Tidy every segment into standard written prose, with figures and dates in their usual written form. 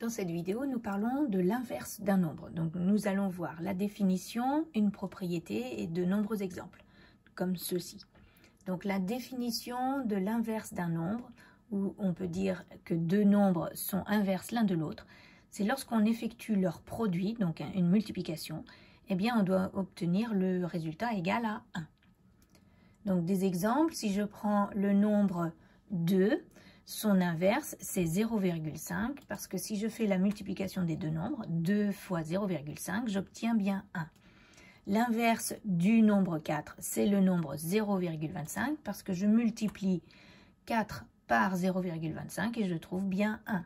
Dans cette vidéo, nous parlons de l'inverse d'un nombre. Donc, nous allons voir la définition, une propriété et de nombreux exemples, comme ceci. Donc, la définition de l'inverse d'un nombre, où on peut dire que deux nombres sont inverses l'un de l'autre, c'est lorsqu'on effectue leur produit, donc une multiplication, eh bien, on doit obtenir le résultat égal à 1. Donc, des exemples, si je prends le nombre 2, son inverse, c'est 0,5, parce que si je fais la multiplication des deux nombres, 2 fois 0,5, j'obtiens bien 1. L'inverse du nombre 4, c'est le nombre 0,25, parce que je multiplie 4 par 0,25 et je trouve bien 1.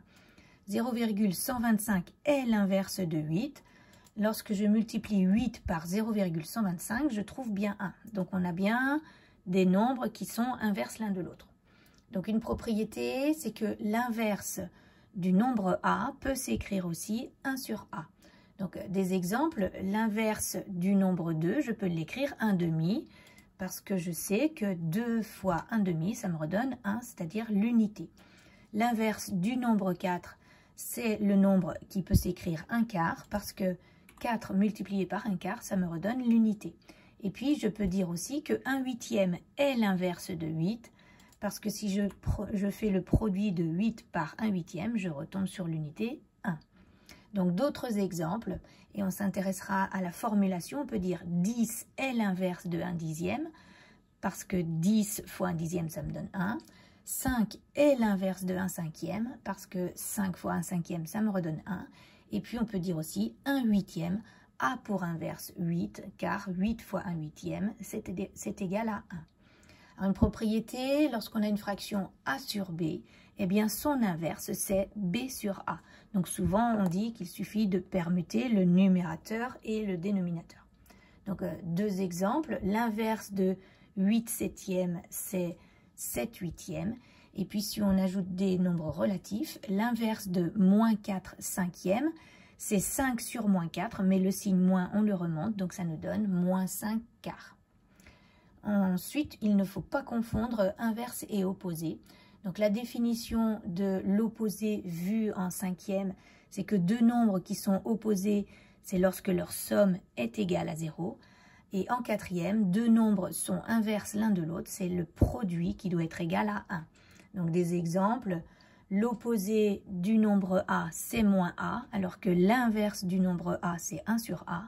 0,125 est l'inverse de 8. Lorsque je multiplie 8 par 0,125, je trouve bien 1. Donc, on a bien des nombres qui sont inverses l'un de l'autre. Donc, une propriété, c'est que l'inverse du nombre A peut s'écrire aussi 1 sur A. Donc, des exemples, l'inverse du nombre 2, je peux l'écrire 1 demi, parce que je sais que 2 fois 1 demi, ça me redonne 1, c'est-à-dire l'unité. L'inverse du nombre 4, c'est le nombre qui peut s'écrire 1 quart, parce que 4 multiplié par 1 quart, ça me redonne l'unité. Et puis, je peux dire aussi que 1 huitième est l'inverse de 8, parce que si je fais le produit de 8 par 1 huitième, je retombe sur l'unité 1. Donc, d'autres exemples, et on s'intéressera à la formulation, on peut dire 10 est l'inverse de 1 dixième, parce que 10 fois 1 dixième, ça me donne 1. 5 est l'inverse de 1 cinquième, parce que 5 fois 1 cinquième, ça me redonne 1. Et puis, on peut dire aussi 1 huitième a pour inverse 8, car 8 fois 1 huitième, c'est égal à 1. Alors, une propriété, lorsqu'on a une fraction a sur b, eh bien son inverse, c'est b sur a. Donc souvent, on dit qu'il suffit de permuter le numérateur et le dénominateur. Donc, deux exemples. L'inverse de 8 septièmes, c'est 7 huitièmes. Et puis, si on ajoute des nombres relatifs, l'inverse de moins 4 cinquièmes, c'est 5 sur moins 4, mais le signe moins, on le remonte, donc ça nous donne moins 5 quarts. Ensuite, il ne faut pas confondre inverse et opposé. Donc, la définition de l'opposé vu en cinquième, c'est que deux nombres qui sont opposés, c'est lorsque leur somme est égale à 0. Et en quatrième, deux nombres sont inverses l'un de l'autre, c'est le produit qui doit être égal à 1. Donc, des exemples, l'opposé du nombre A, c'est moins A, alors que l'inverse du nombre A, c'est 1 sur A.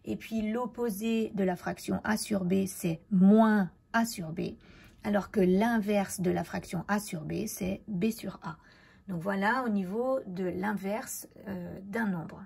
Et puis, l'opposé de la fraction A sur B, c'est moins A sur B, alors que l'inverse de la fraction A sur B, c'est B sur A. Donc, voilà au niveau de l'inverse d'un nombre.